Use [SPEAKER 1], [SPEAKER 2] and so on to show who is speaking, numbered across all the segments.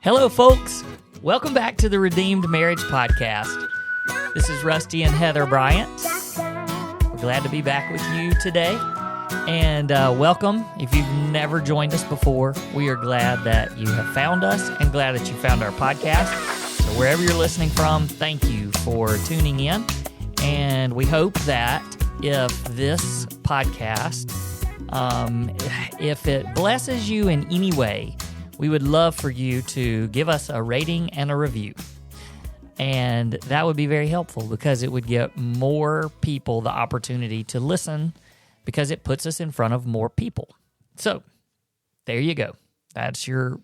[SPEAKER 1] Hello, folks. Welcome back to the Redeemed Marriage Podcast. This is Rusty and Heather Bryant. We're glad to be back with you today. And welcome. If you've never joined us before, we are glad that you have found us and glad that you found our podcast. So wherever you're listening from, thank you for tuning in. And we hope that if this podcast, if it blesses you in any way, we would love for you to give us a rating and a review. And that would be very helpful because it would give more people the opportunity to listen because it puts us in front of more people. So there you go. That's your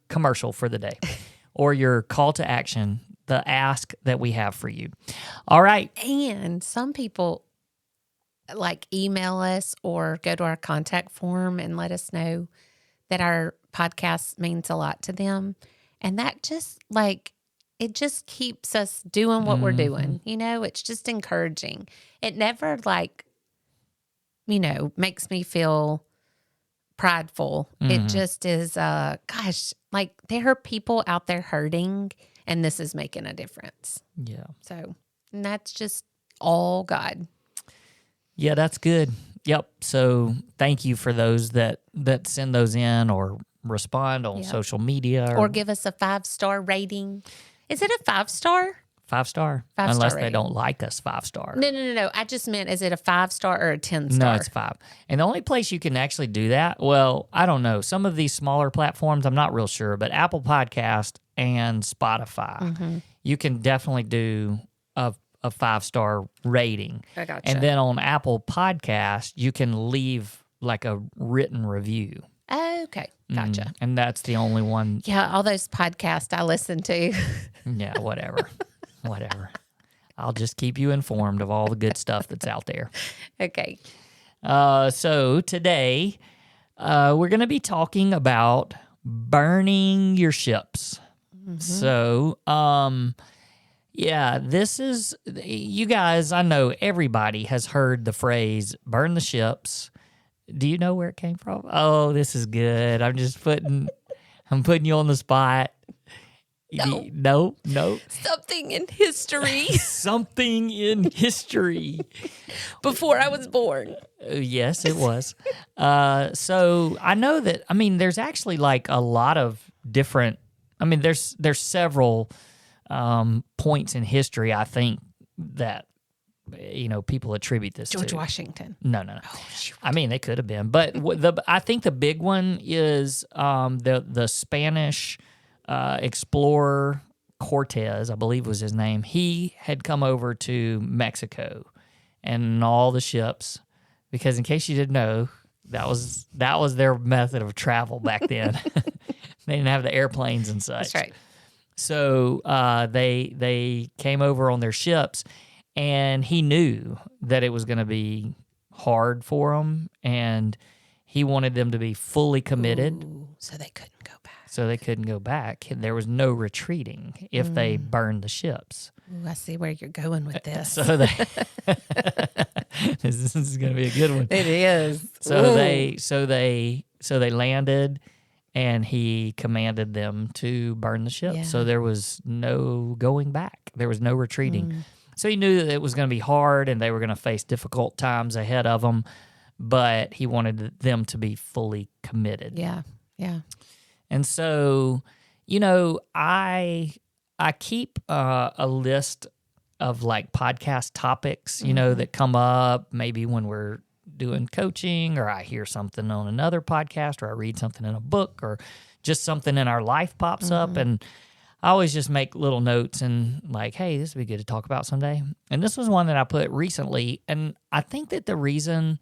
[SPEAKER 1] commercial for the day or your call to action, the ask that we have for you. All right.
[SPEAKER 2] And some people email us or go to our contact form and let us know that our podcast means a lot to them. And that just it just keeps us doing what we're doing. You know, it's just encouraging. It never makes me feel prideful. It just is, there are people out there hurting and this is making a difference.
[SPEAKER 1] Yeah.
[SPEAKER 2] So, and that's just all God.
[SPEAKER 1] Yeah, that's good. Yep. So thank you for those that send those in or respond on social media.
[SPEAKER 2] Or give us a 5-star rating. Is it a 5-star?
[SPEAKER 1] 5-star.
[SPEAKER 2] 5-star
[SPEAKER 1] Unless
[SPEAKER 2] rating.
[SPEAKER 1] They don't like us 5-star.
[SPEAKER 2] No. I just meant, is it a 5-star or a 10-star?
[SPEAKER 1] No, it's 5. And the only place you can actually do that, well, I don't know. Some of these smaller platforms, I'm not real sure, but Apple Podcast and Spotify, you can definitely do a 5-star rating.
[SPEAKER 2] I gotcha.
[SPEAKER 1] And then on Apple Podcast, you can leave a written review.
[SPEAKER 2] Okay, gotcha.
[SPEAKER 1] And that's the only one.
[SPEAKER 2] Yeah, all those podcasts I listen to.
[SPEAKER 1] Yeah, whatever. I'll just keep you informed of all the good stuff that's out there.
[SPEAKER 2] Okay.
[SPEAKER 1] So today, we're going to be talking about burning your ships. So, this is, you guys, I know everybody has heard the phrase, burn the ships. Do you know where it came from? Oh, this is good. I'm putting you on the spot. No.
[SPEAKER 2] Something in history.
[SPEAKER 1] Something in history.
[SPEAKER 2] Before I was born.
[SPEAKER 1] Yes, it was. So I know that, there's actually a lot of different, there's several points in history, I think, that people attribute this to.
[SPEAKER 2] George Washington.
[SPEAKER 1] No.
[SPEAKER 2] Oh, shoot.
[SPEAKER 1] They could have been, but I think the big one is the Spanish explorer Cortez, I believe was his name. He had come over to Mexico, and all the ships, because in case you didn't know, that was their method of travel back then. They didn't have the airplanes and such.
[SPEAKER 2] That's right.
[SPEAKER 1] So they came over on their ships, and he knew that it was going to be hard for them, and he wanted them to be fully committed.
[SPEAKER 2] Ooh, so they couldn't go back.
[SPEAKER 1] There was no retreating if they burned the ships.
[SPEAKER 2] Ooh, I see where you're going with this.
[SPEAKER 1] So they this is going to be a good one.
[SPEAKER 2] It is.
[SPEAKER 1] So they landed, and he commanded them to burn the ship.
[SPEAKER 2] Yeah.
[SPEAKER 1] So there was no going back. There was no retreating. So he knew that it was going to be hard and they were going to face difficult times ahead of them, but he wanted them to be fully committed.
[SPEAKER 2] Yeah.
[SPEAKER 1] And so, I keep a list of podcast topics, that come up maybe when we're doing coaching, or I hear something on another podcast, or I read something in a book, or just something in our life pops up, and I always just make little notes and hey, this would be good to talk about someday. And this was one that I put recently, and I think that the reason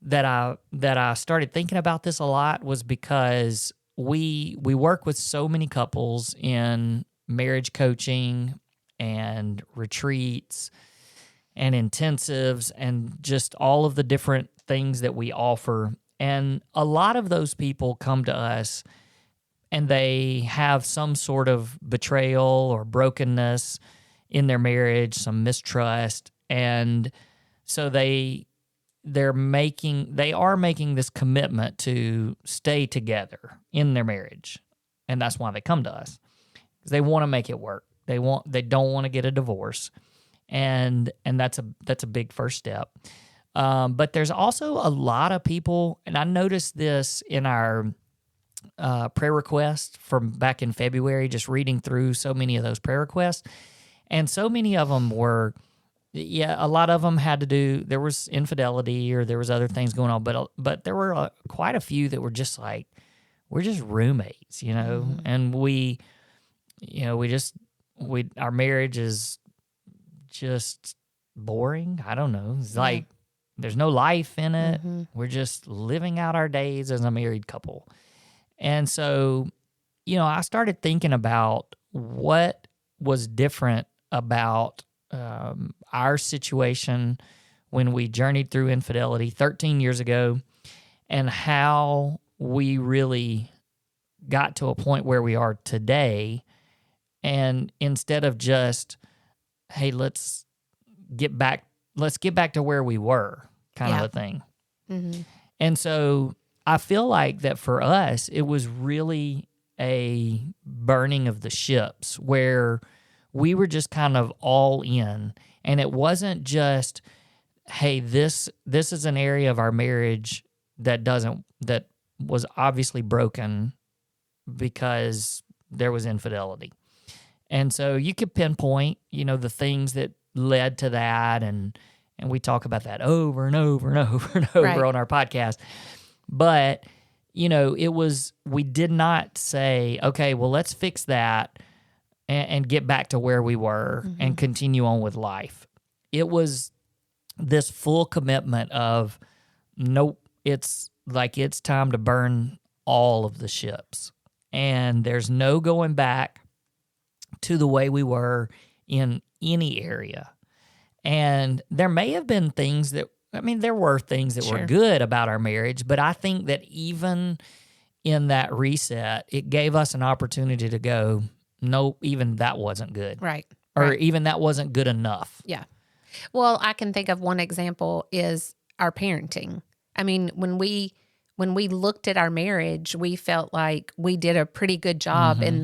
[SPEAKER 1] that I started thinking about this a lot was because we work with so many couples in marriage coaching and retreats and intensives and just all of the different things that we offer. And a lot of those people come to us and they have some sort of betrayal or brokenness in their marriage, some mistrust. And so they are making this commitment to stay together in their marriage. And that's why they come to us. Because they want to make it work. They don't want to get a divorce. And that's a big first step. But there's also a lot of people, and I noticed this in our prayer requests from back in February, just reading through so many of those prayer requests. And so many of them were, a lot of them had to do, there was infidelity or there was other things going on, but there were quite a few that were just like, we're just roommates, and our marriage is just boring. I don't know. It's like there's no life in it. We're just living out our days as a married couple. And so, I started thinking about what was different about our situation when we journeyed through infidelity 13 years ago, and how we really got to a point where we are today. And instead of just, hey, let's get back to where we were, kind of a thing. Mm-hmm. And so I feel like that for us, it was really a burning of the ships where we were just kind of all in. And it wasn't just, hey, this is an area of our marriage that was obviously broken because there was infidelity. And so you could pinpoint, the things that led to that, and we talk about that over and over and over and over on our podcast. But, we did not say, okay, well, let's fix that and get back to where we were and continue on with life. It was this full commitment of, nope, it's time to burn all of the ships. And there's no going back to the way we were in any area. And there may have been things there were things that were good about our marriage, but I think that even in that reset, it gave us an opportunity to go, nope, even that wasn't good.
[SPEAKER 2] Right.
[SPEAKER 1] Or even that wasn't good enough.
[SPEAKER 2] Yeah. Well, I can think of one example is our parenting. I mean, when we looked at our marriage, we felt like we did a pretty good job in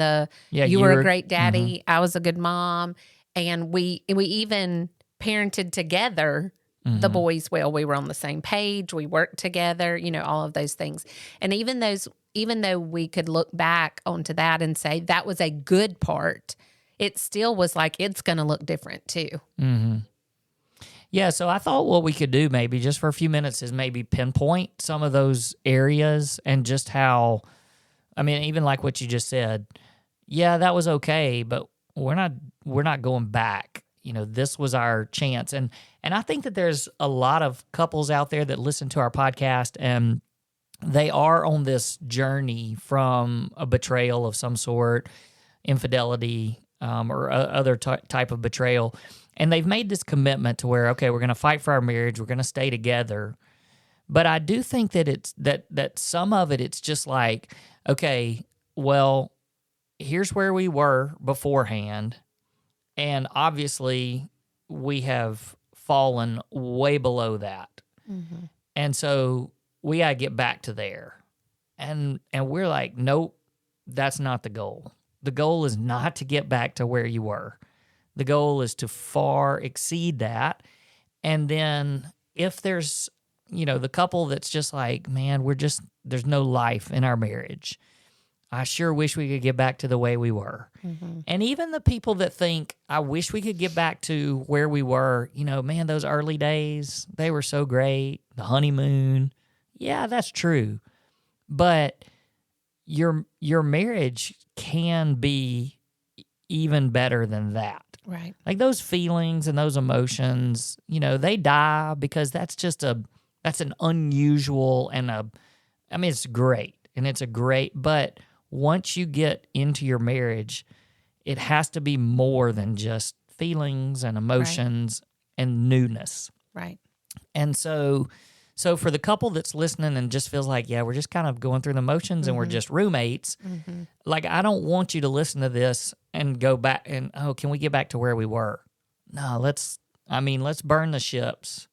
[SPEAKER 2] you were a great daddy, I was a good mom, and we even parented together the boys well. We were on the same page, we worked together, all of those things. And even though we could look back onto that and say that was a good part, it still was like it's going to look different too. Mm-hmm.
[SPEAKER 1] Yeah, so I thought what we could do maybe just for a few minutes is maybe pinpoint some of those areas and just how, even like what you just said, yeah, that was okay, but we're not going back. This was our chance. And I think that there's a lot of couples out there that listen to our podcast and they are on this journey from a betrayal of some sort, infidelity, or other type of betrayal. And they've made this commitment to where, okay, we're going to fight for our marriage. We're going to stay together. But I do think that it's that some of it's just like, okay, well, here's where we were beforehand. And obviously we have fallen way below that. Mm-hmm. And so we got to get back to there. And we're like, nope, that's not the goal. The goal is not to get back to where you were. The goal is to far exceed that. And then if there's, the couple that's just like, man, there's no life in our marriage. I sure wish we could get back to the way we were. Mm-hmm. And even the people that think, I wish we could get back to where we were, man, those early days, they were so great. The honeymoon. Yeah, that's true. But your marriage can be even better than that.
[SPEAKER 2] Right.
[SPEAKER 1] Like those feelings and those emotions, they die because that's an unusual and it's great. And it's but once you get into your marriage, it has to be more than just feelings and emotions and newness.
[SPEAKER 2] Right.
[SPEAKER 1] And so for the couple that's listening and just feels like, yeah, we're just kind of going through the motions and we're just roommates, like I don't want you to listen to this and go back and, oh, can we get back to where we were? No, let's burn the ships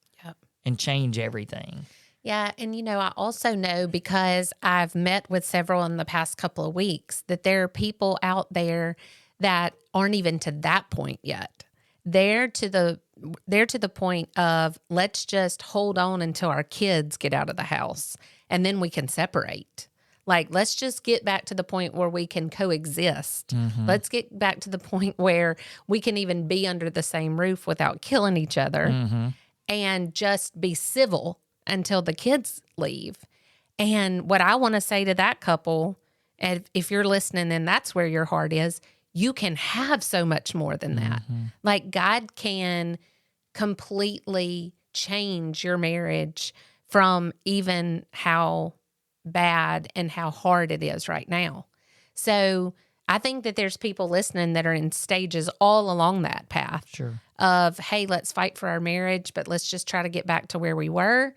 [SPEAKER 1] and change everything.
[SPEAKER 2] Yeah. And, I also know because I've met with several in the past couple of weeks that there are people out there that aren't even to that point yet. They're to the point of let's just hold on until our kids get out of the house and then we can separate. Like, let's just get back to the point where we can coexist.
[SPEAKER 1] Mm-hmm.
[SPEAKER 2] Let's get back to the point where we can even be under the same roof without killing each other
[SPEAKER 1] Mm-hmm.
[SPEAKER 2] and just be civil until the kids leave. And what I want to say to that couple, and if you're listening and that's where your heart is, you can have so much more than that.
[SPEAKER 1] Mm-hmm.
[SPEAKER 2] Like, God can completely change your marriage from even how bad and how hard it is right now. So I think that there's people listening that are in stages all along that path
[SPEAKER 1] Sure.
[SPEAKER 2] of, hey, let's fight for our marriage, but let's just try to get back to where we were,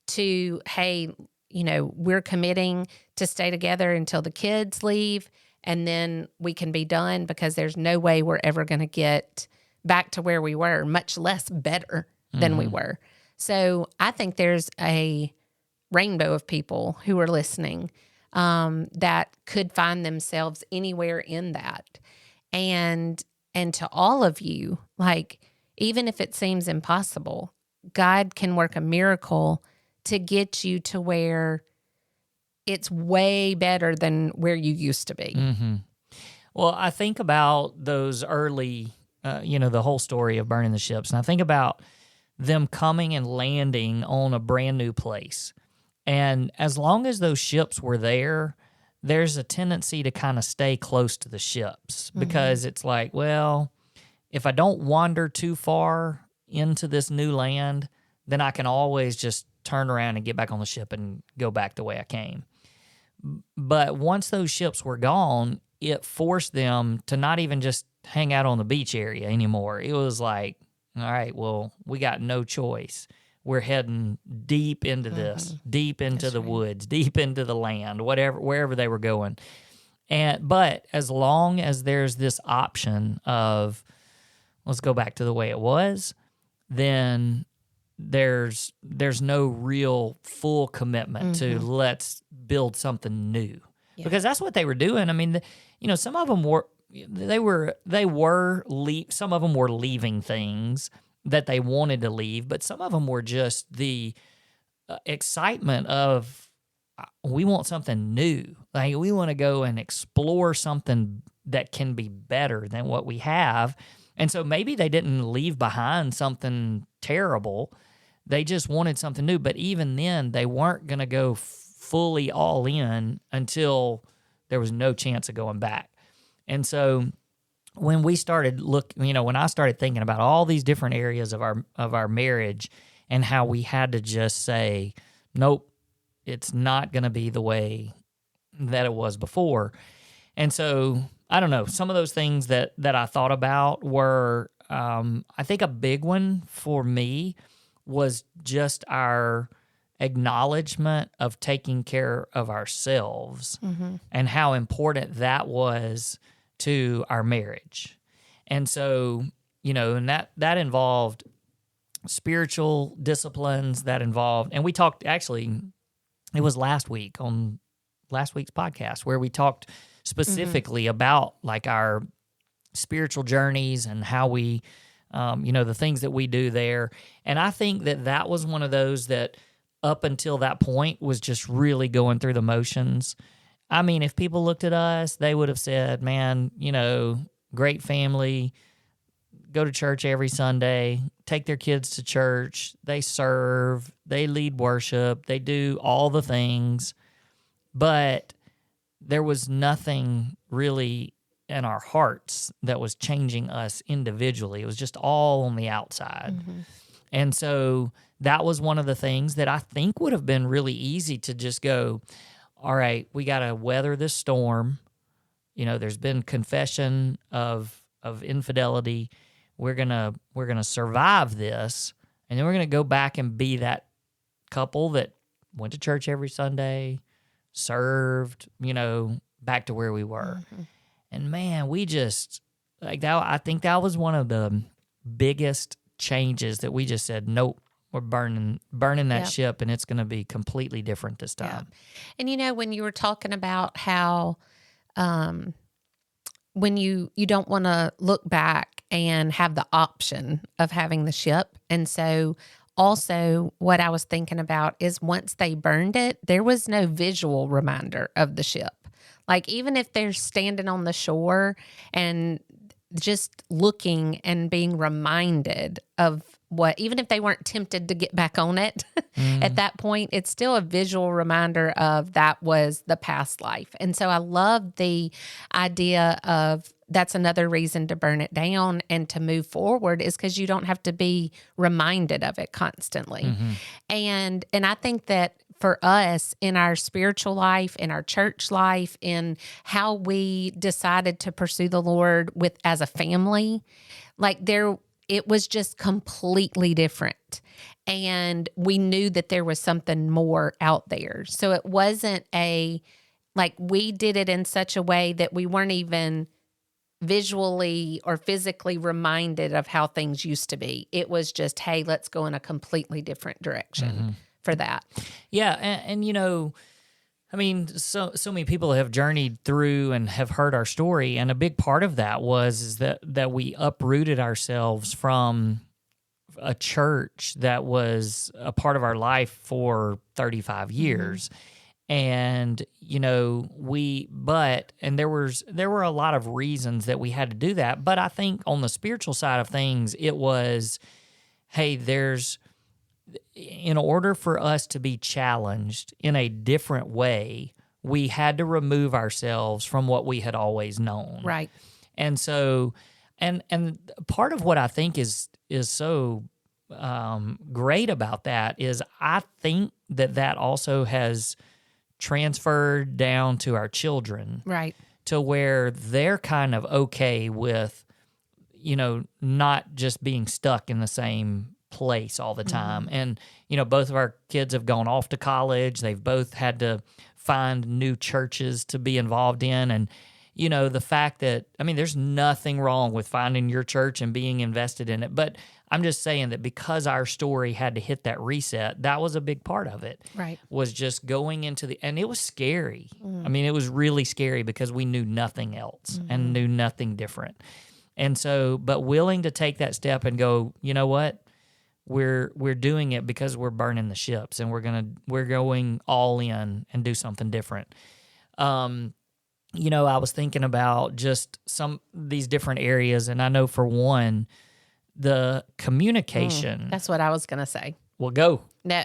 [SPEAKER 2] to, hey, we're committing to stay together until the kids leave and then we can be done, because there's no way we're ever going to get back to where we were, much less better than we were. So I think there's a rainbow of people who are listening that could find themselves anywhere in that. And to all of you, like, even if it seems impossible, God can work a miracle to get you to where it's way better than where you used to be.
[SPEAKER 1] Mm-hmm. Well, I think about those early, the whole story of burning the ships, and I think about them coming and landing on a brand new place. And as long as those ships were there, there's a tendency to kind of stay close to the ships, because it's like, well, if I don't wander too far into this new land, then I can always just turn around and get back on the ship and go back the way I came. But once those ships were gone, it forced them to not even just hang out on the beach area anymore. It was like, all right, well, we got no choice. We're heading deep into this, deep into the woods, deep into the land, wherever they were going. But as long as there's this option of, let's go back to the way it was, then there's no real full commitment to let's build something new. Yeah. Because that's what they were doing. I mean, some of them were some of them were leaving things that they wanted to leave, but some of them were just the excitement of, we want something new. Like, we want to go and explore something that can be better than what we have. And so maybe they didn't leave behind something terrible. They just wanted something new. But even then, they weren't going to go fully all in until there was no chance of going back. And so when we started when I started thinking about all these different areas of our marriage and how we had to just say, nope, it's not going to be the way that it was before. And so, I don't know, some of those things that I thought about were, I think a big one for me was just our acknowledgement of taking care of ourselves and how important that was to our marriage. And so, and that involved spiritual disciplines, and we talked, actually, it was last week's podcast where we talked specifically about like our spiritual journeys and how we, the things that we do there. And I think that was one of those that up until that point was just really going through the motions. I mean, if people looked at us, they would have said, man, great family, go to church every Sunday, take their kids to church, they serve, they lead worship, they do all the things. But there was nothing really in our hearts that was changing us individually. It was just all on the outside. And so that was one of the things that I think would have been really easy to just go, all right, we got to weather this storm. There's been confession of infidelity. We're gonna survive this, and then we're gonna go back and be that couple that went to church every Sunday, served, back to where we were. And man, we just like that. I think that was one of the biggest changes that we just said, nope, we're burning that
[SPEAKER 2] Yep.
[SPEAKER 1] ship, and it's going to be completely different this
[SPEAKER 2] Yeah.
[SPEAKER 1] time.
[SPEAKER 2] And when you were talking about how when you don't want to look back and have the option of having the ship. And so also what I was thinking about is once they burned it, there was no visual reminder of the ship. Like even if they're standing on the shore and just looking and being reminded of what, even if they weren't tempted to get back on it at that point, it's still a visual reminder of that was the past life. And so I love the idea of that's another reason to burn it down and to move forward is because you don't have to be reminded of it constantly. And I think that for us in our spiritual life, in our church life, in how we decided to pursue the Lord with as a family, it was just completely different. And we knew that there was something more out there. So it wasn't we did it in such a way that we weren't even visually or physically reminded of how things used to be. It was just, hey, let's go in a completely different direction for that.
[SPEAKER 1] Yeah. And I mean, so many people have journeyed through and have heard our story, and a big part of that is that we uprooted ourselves from a church that was a part of our life for 35 years. And there were a lot of reasons that we had to do that, but I think on the spiritual side of things, it was, hey, in order for us to be challenged in a different way, we had to remove ourselves from what we had always known.
[SPEAKER 2] Right.
[SPEAKER 1] And so, and part of what I think is so great about that is I think that also has transferred down to our children.
[SPEAKER 2] Right.
[SPEAKER 1] To where they're kind of okay with, not just being stuck in the same place all the time. And, both of our kids have gone off to college. They've both had to find new churches to be involved in. And, the fact that, there's nothing wrong with finding your church and being invested in it. But I'm just saying that because our story had to hit that reset, that was a big part of it.
[SPEAKER 2] Right.
[SPEAKER 1] Was just going into and it was scary. It was really scary because we knew nothing else and knew nothing different. And so, but willing to take that step and go, you know what? We're doing it because we're burning the ships and we're going all in and do something different. I was thinking about just these different areas, and I know for one, the communication.
[SPEAKER 2] That's what I was going to say.
[SPEAKER 1] Well, go.
[SPEAKER 2] No,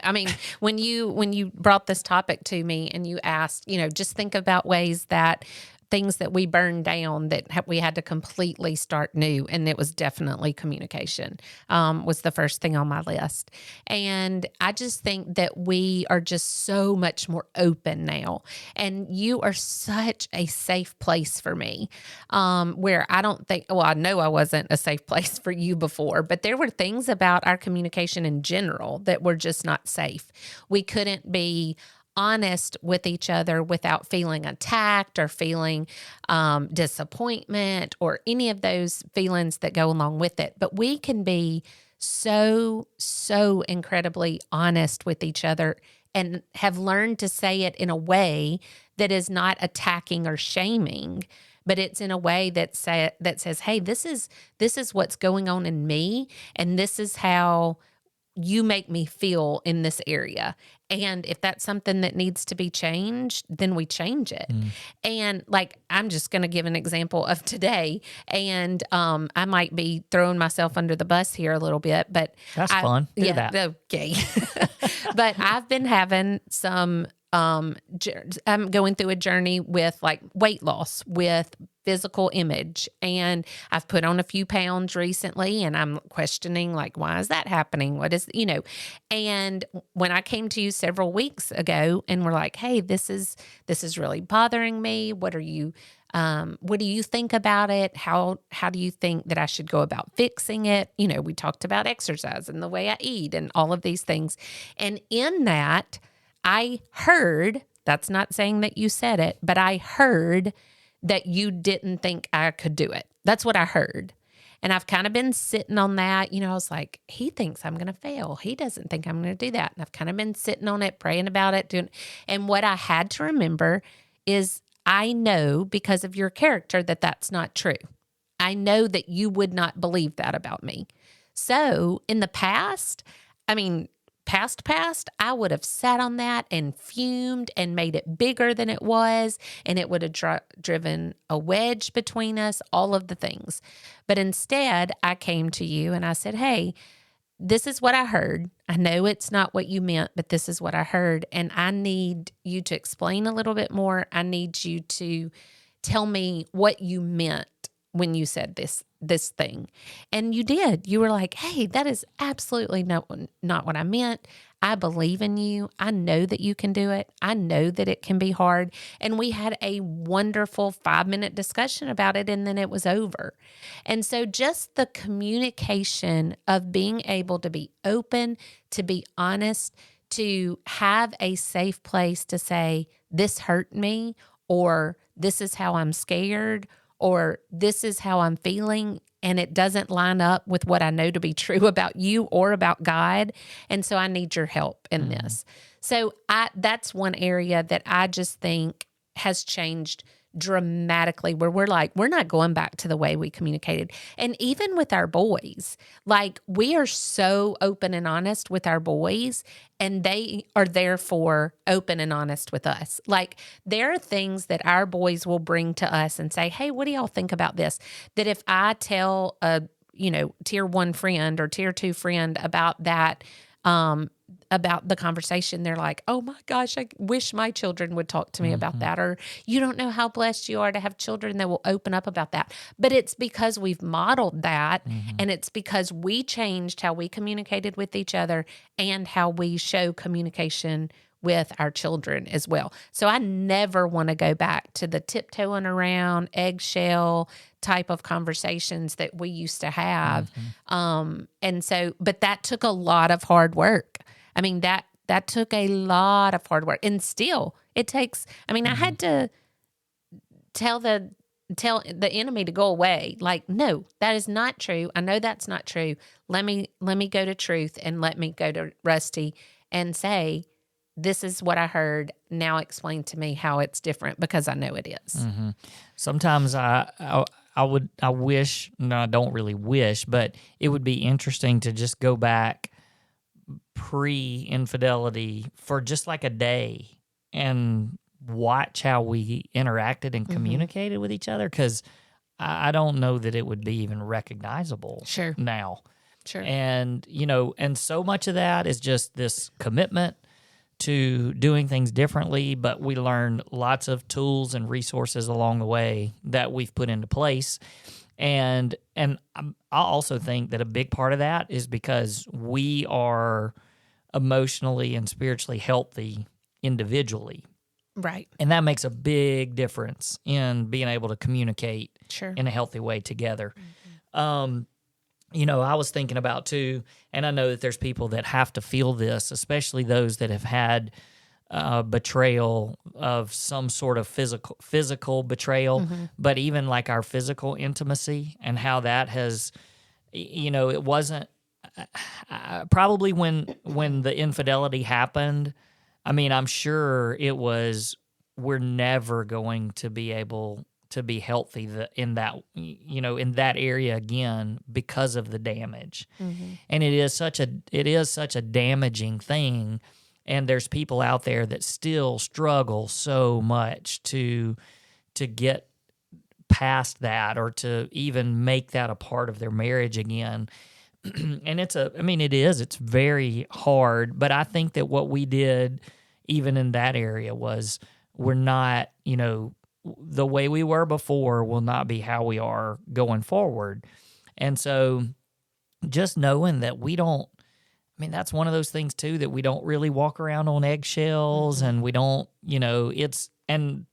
[SPEAKER 2] when you brought this topic to me and you asked, just think about ways that things that we burned down that we had to completely start new. And it was definitely communication was the first thing on my list. And I just think that we are just so much more open now. And you are such a safe place for me where I don't think, I know I wasn't a safe place for you before, but there were things about our communication in general that were just not safe. We couldn't be honest with each other without feeling attacked or feeling disappointment or any of those feelings that go along with it. But we can be so incredibly honest with each other and have learned to say it in a way that is not attacking or shaming, but it's in a way that says, hey, this is what's going on in me, and this is how you make me feel in this area. And if that's something that needs to be changed, then we change it. And I'm just going to give an example of today. And I might be throwing myself under the bus here a little bit, but
[SPEAKER 1] that's fun. Do that.
[SPEAKER 2] Okay. But I've been having some, I'm going through a journey with weight loss, with physical image. And I've put on a few pounds recently, and I'm questioning why is that happening? What is, and when I came to you several weeks ago and we're like, hey, this is really bothering me. What do you think about it? How do you think that I should go about fixing it? We talked about exercise and the way I eat and all of these things. And in that, I heard, that's not saying that you said it, but I heard that you didn't think I could do it. That's what I heard. And I've kind of been sitting on that. I was like, he thinks I'm going to fail. He doesn't think I'm going to do that. And I've kind of been sitting on it, praying about it, and what I had to remember is I know because of your character that that's not true. I know that you would not believe that about me. So in the past, past, I would have sat on that and fumed and made it bigger than it was, and it would have driven a wedge between us, all of the things. But instead, I came to you and I said, hey, this is what I heard. I know it's not what you meant, but this is what I heard, and I need you to explain a little bit more. I need you to tell me what you meant when you said this thing. And you did. You were like, hey, that is absolutely not what I meant. I believe in you. I know that you can do it. I know that it can be hard. And we had a wonderful 5-minute discussion about it, and then it was over. And so just the communication of being able to be open, to be honest, to have a safe place to say, this hurt me, or this is how I'm scared, or this is how I'm feeling, and it doesn't line up with what I know to be true about you or about God. And so I need your help in this. So that's one area that I just think has changed dramatically, where we're like, we're not going back to the way we communicated. And even with our boys, like, we are so open and honest with our boys, and they are therefore open and honest with us. Like, there are things that our boys will bring to us and say, hey, what do y'all think about this? That if I tell a, tier 1 friend or tier 2 friend about that, about the conversation, they're like, oh my gosh, I wish my children would talk to me about that. Or, you don't know how blessed you are to have children that will open up about that. But it's because we've modeled that, and it's because we changed how we communicated with each other and how we show communication with our children as well. So I never want to go back to the tiptoeing around, eggshell type of conversations that we used to have. And so, but that took a lot of hard work. I mean, that took a lot of hard work, and still it takes, I had to tell the enemy to go away. Like, no, that is not true. I know that's not true. Let me go to truth, and let me go to Rusty and say, this is what I heard. Now explain to me how it's different, because I know it is.
[SPEAKER 1] Sometimes I wish, no, I don't really wish, but it would be interesting to just go back pre-infidelity for just like a day and watch how we interacted and communicated with each other, because I don't know that it would be even recognizable now.
[SPEAKER 2] Sure.
[SPEAKER 1] And, and so much of that is just this commitment to doing things differently, but we learned lots of tools and resources along the way that we've put into place. And I also think that a big part of that is because we are emotionally and spiritually healthy individually.
[SPEAKER 2] Right.
[SPEAKER 1] And that makes a big difference in being able to communicate in a healthy way together. I was thinking about too, and I know that there's people that have to feel this, especially those that have had betrayal of some sort of physical betrayal, but even like our physical intimacy and how that has, it wasn't probably when the infidelity happened. I'm sure it was, we're never going to be able to be healthy in that area again because of the damage. And it is such a damaging thing. And there's people out there that still struggle so much to get past that, or to even make that a part of their marriage again. And it's very hard, but I think that what we did even in that area was, we're not, the way we were before will not be how we are going forward. And so just knowing that we don't, that's one of those things too, that we don't really walk around on eggshells, and we don't, and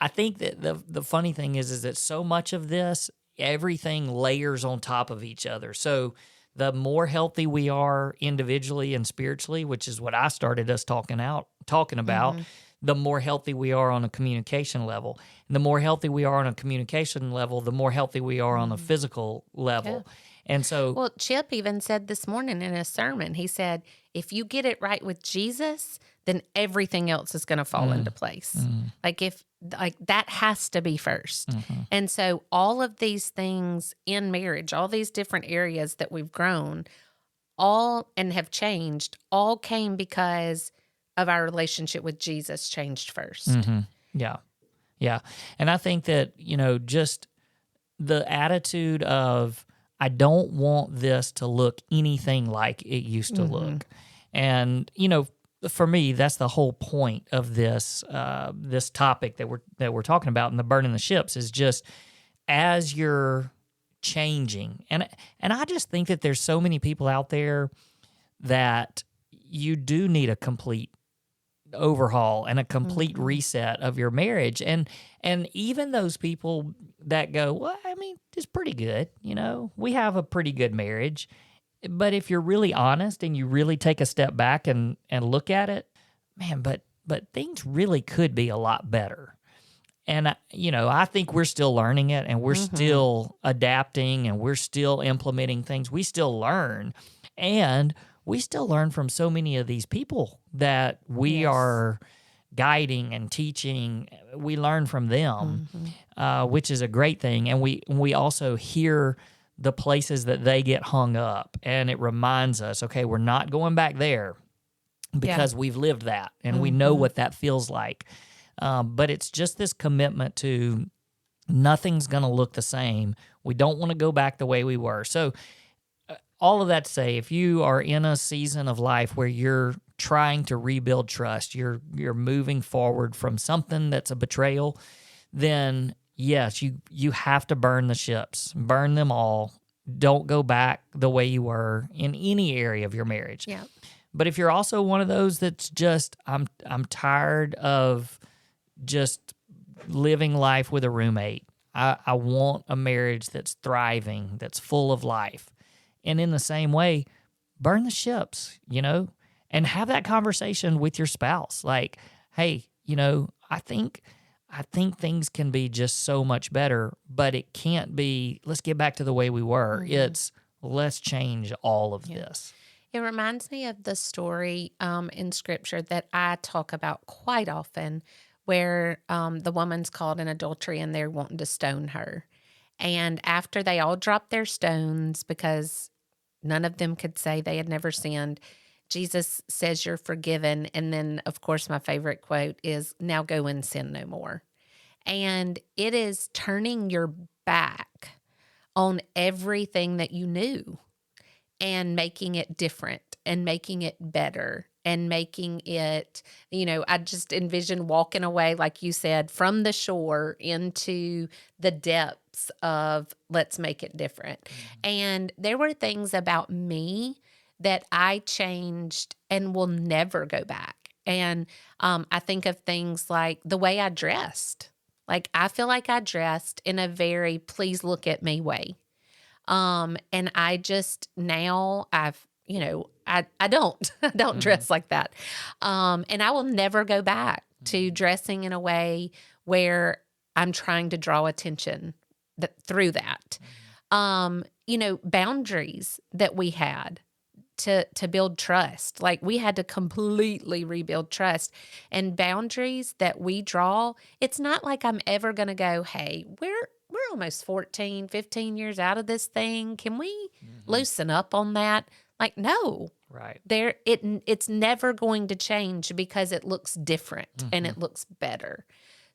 [SPEAKER 1] I think that the funny thing is that so much of this, everything layers on top of each other. So the more healthy we are individually and spiritually, which is what I started us talking about, the more healthy we are on a communication level. And the more healthy we are on a communication level, the more healthy we are on a physical level.
[SPEAKER 2] Yeah.
[SPEAKER 1] And so,
[SPEAKER 2] Well, Chip even said this morning in a sermon, he said, if you get it right with Jesus, then everything else is going to fall into place. Like that has to be first. And so all of these things in marriage, all these different areas that we've grown, all and have changed, all came because of our relationship with Jesus changed first.
[SPEAKER 1] yeah. Yeah. And I think that, just the attitude of, I don't want this to look anything like it used to look. And, for me, that's the whole point of this this topic that we're talking about, and the burning the ships, is just as you're changing. And I just think that there's so many people out there that you do need a complete overhaul and a complete reset of your marriage. And even those people that go, well, I mean, it's pretty good. We have a pretty good marriage. But if you're really honest and you really take a step back and look at it, man, but things really could be a lot better. And, I think we're still learning it, and we're still adapting, and we're still implementing things. We still learn. And we still learn from so many of these people that we are guiding and teaching. We learn from them, which is a great thing. And we also hear the places that they get hung up, and it reminds us, okay, we're not going back there because we've lived that, and we know what that feels like. But it's just this commitment to nothing's going to look the same. We don't want to go back the way we were. So all of that to say, if you are in a season of life where you're trying to rebuild trust, you're moving forward from something that's a betrayal, then yes, you have to burn the ships, burn them all. Don't go back the way you were in any area of your marriage.
[SPEAKER 2] Yeah.
[SPEAKER 1] But if you're also one of those that's just, I'm tired of just living life with a roommate. I want a marriage that's thriving, that's full of life. And in the same way, burn the ships, and have that conversation with your spouse. Like, hey, I think things can be just so much better, but it can't be, let's get back to the way we were. It's, let's change all of this.
[SPEAKER 2] It reminds me of the story in Scripture that I talk about quite often, where the woman's caught in adultery and they're wanting to stone her. And after they all dropped their stones, because none of them could say they had never sinned, Jesus says you're forgiven. And then, of course, my favorite quote is, now go and sin no more. And it is turning your back on everything that you knew and making it different and making it better and making it, I just envision walking away, like you said, from the shore into the depths of let's make it different. And there were things about me that I changed and will never go back. And I think of things like the way I dressed. Like, I feel like I dressed in a very please look at me way. And I just, now I don't dress like that. And I will never go back to dressing in a way where I'm trying to draw attention through that. Boundaries that we had to build trust. Like, we had to completely rebuild trust, and boundaries that we draw. It's not like I'm ever going to go, hey, we're almost 14, 15 years out of this thing. Can we loosen up on that? Like, no.
[SPEAKER 1] Right.
[SPEAKER 2] It's never going to change because it looks different and it looks better.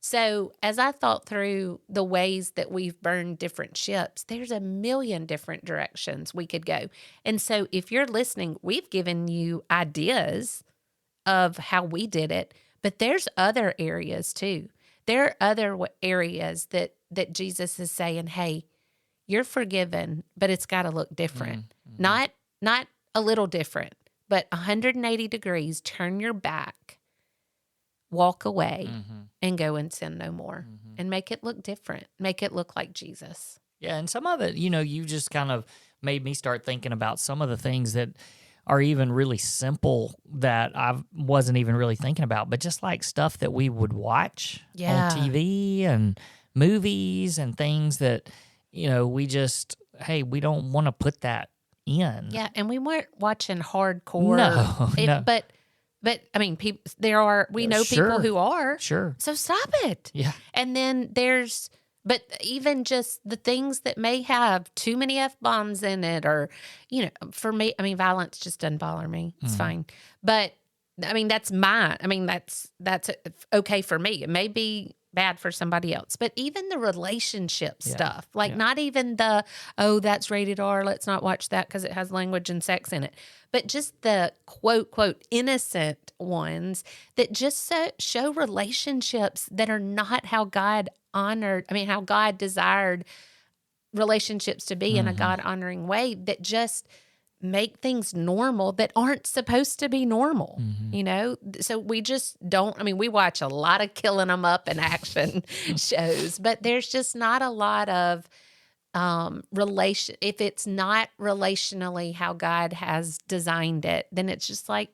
[SPEAKER 2] So as I thought through the ways that we've burned different ships, there's a million different directions we could go. And so if you're listening, we've given you ideas of how we did it, but there's other areas too. There are other areas that Jesus is saying, hey, you're forgiven, but it's got to look different. Not a little different, but 180 degrees, turn your back, walk away, and go and sin no more, and make it look different. Make it look like Jesus.
[SPEAKER 1] Yeah, and some of it, you just kind of made me start thinking about some of the things that are even really simple that I wasn't even really thinking about, but just like stuff that we would watch
[SPEAKER 2] Yeah.
[SPEAKER 1] on TV and movies and things that, we just, hey, we don't want to put that in.
[SPEAKER 2] Yeah, and we weren't watching hardcore.
[SPEAKER 1] No.
[SPEAKER 2] But I mean, we know
[SPEAKER 1] Sure.
[SPEAKER 2] people who are.
[SPEAKER 1] Sure.
[SPEAKER 2] So stop it.
[SPEAKER 1] Yeah.
[SPEAKER 2] And then but even just the things that may have too many F-bombs in it, or, for me, I mean, violence just doesn't bother me. It's fine. But I mean, that's okay for me. It may be bad for somebody else, but even the relationship stuff, not even that's rated R, let's not watch that because it has language and sex in it, but just the quote innocent ones that just show relationships that are not how God how God desired relationships to be in a God honoring way, that just make things normal that aren't supposed to be normal, So we just don't, we watch a lot of killing them up in action shows, but there's just not a lot of if it's not relationally how God has designed it, then it's just like,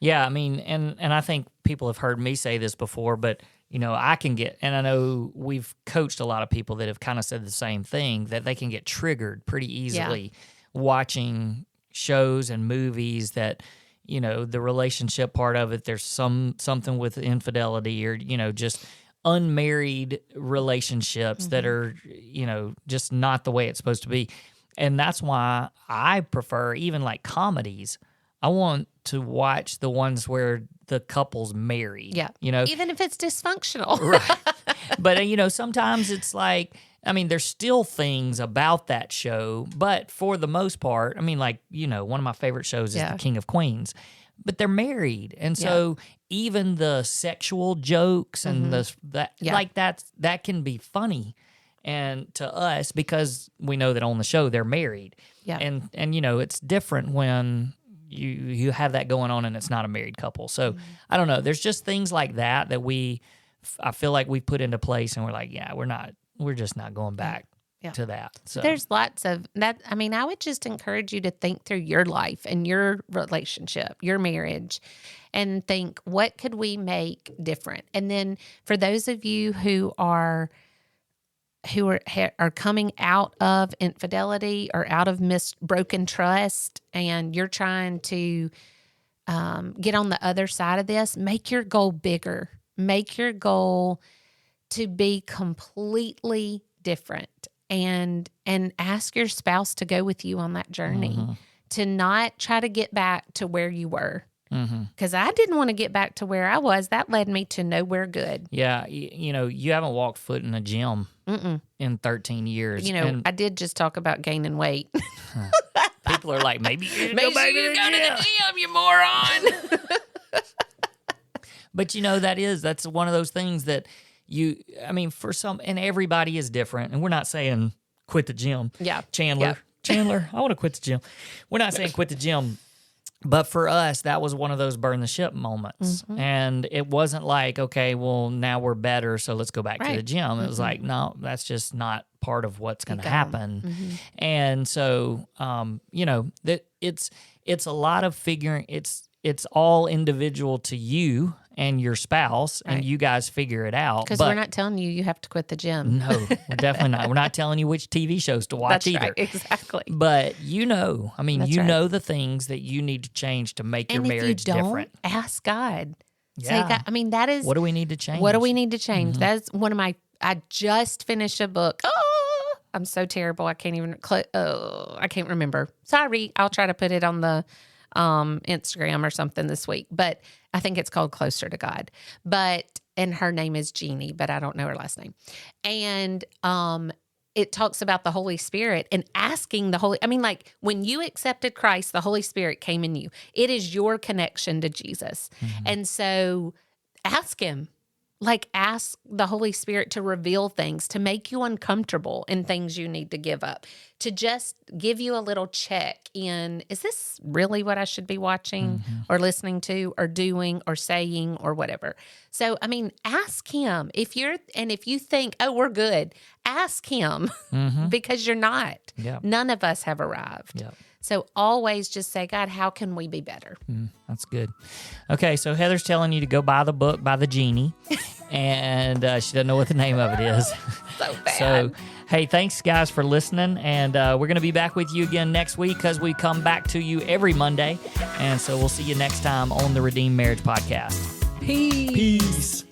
[SPEAKER 1] Yeah, and I think people have heard me say this before, but I can get, and I know we've coached a lot of people that have kind of said the same thing, that they can get triggered pretty easily watching shows and movies that, the relationship part of it, there's something with infidelity or, just unmarried relationships that are, just not the way it's supposed to be. And that's why I prefer even like comedies. I want to watch the ones where the couple's married.
[SPEAKER 2] Yeah. Even if it's dysfunctional.
[SPEAKER 1] Right. But, sometimes it's like, there's still things about that show, but for the most part, one of my favorite shows is The King of Queens, but they're married. And so even the sexual jokes and that can be funny and to us because we know that on the show they're married.
[SPEAKER 2] Yeah.
[SPEAKER 1] And it's different when you have that going on and it's not a married couple. So I don't know. There's just things like that I feel like we put into place and we're like, we're just not going back to that. So
[SPEAKER 2] there's lots of that. I would just encourage you to think through your life and your relationship, your marriage, and think, what could we make different? And then for those of you who are coming out of infidelity or out of broken trust, and you're trying to get on the other side of this, make your goal bigger. Make your goal to be completely different, and ask your spouse to go with you on that journey, to not try to get back to where you were. Because I didn't want to get back to where I was. That led me to nowhere good.
[SPEAKER 1] Yeah, you haven't walked foot in a gym in 13 years.
[SPEAKER 2] I did just talk about gaining weight.
[SPEAKER 1] People are like, maybe you should
[SPEAKER 2] Make
[SPEAKER 1] go back
[SPEAKER 2] sure you
[SPEAKER 1] to
[SPEAKER 2] go
[SPEAKER 1] the gym.
[SPEAKER 2] to the gym, you moron.
[SPEAKER 1] But that's one of those things that for some, and everybody is different. And we're not saying quit the gym.
[SPEAKER 2] Yeah.
[SPEAKER 1] Chandler, I want to quit the gym. We're not saying quit the gym. But for us, that was one of those burn the ship moments. And it wasn't like, okay, well, now we're better, so let's go back to the gym. It was like, no, that's just not part of what's going to happen. And so, that it's a lot of figuring, it's all individual to you and your spouse, and you guys figure it out.
[SPEAKER 2] Because we're not telling you have to quit the gym.
[SPEAKER 1] No, we're definitely not. We're not telling you which TV shows to watch
[SPEAKER 2] That's
[SPEAKER 1] either.
[SPEAKER 2] Right, exactly.
[SPEAKER 1] But know the things that you need to change to make your marriage different.
[SPEAKER 2] Ask God.
[SPEAKER 1] Yeah.
[SPEAKER 2] Say, God, that is...
[SPEAKER 1] What do we need to change?
[SPEAKER 2] What do we need to change? That's one of my... I just finished a book. Oh, I'm so terrible. I can't even... I can't remember. Sorry. I'll try to put it on the Instagram or something this week. But I think it's called Closer to God. And her name is Jeannie, but I don't know her last name. And it talks about the Holy Spirit and asking the Holy... when you accepted Christ, the Holy Spirit came in you. It is your connection to Jesus. And so ask him. Ask the Holy Spirit to reveal things, to make you uncomfortable in things you need to give up, to just give you a little check in, is this really what I should be watching or listening to or doing or saying or whatever? So, ask him. If you think, oh, we're good, ask him because you're not.
[SPEAKER 1] Yeah.
[SPEAKER 2] None of us have arrived.
[SPEAKER 1] Yeah.
[SPEAKER 2] So always just say, God, how can we be better?
[SPEAKER 1] That's good. Okay, so Heather's telling you to go buy the book by the genie, and she doesn't know what the name of it is.
[SPEAKER 2] So bad.
[SPEAKER 1] So, hey, thanks, guys, for listening, and we're going to be back with you again next week because we come back to you every Monday, and so we'll see you next time on the Redeemed Marriage Podcast.
[SPEAKER 2] Peace.
[SPEAKER 1] Peace.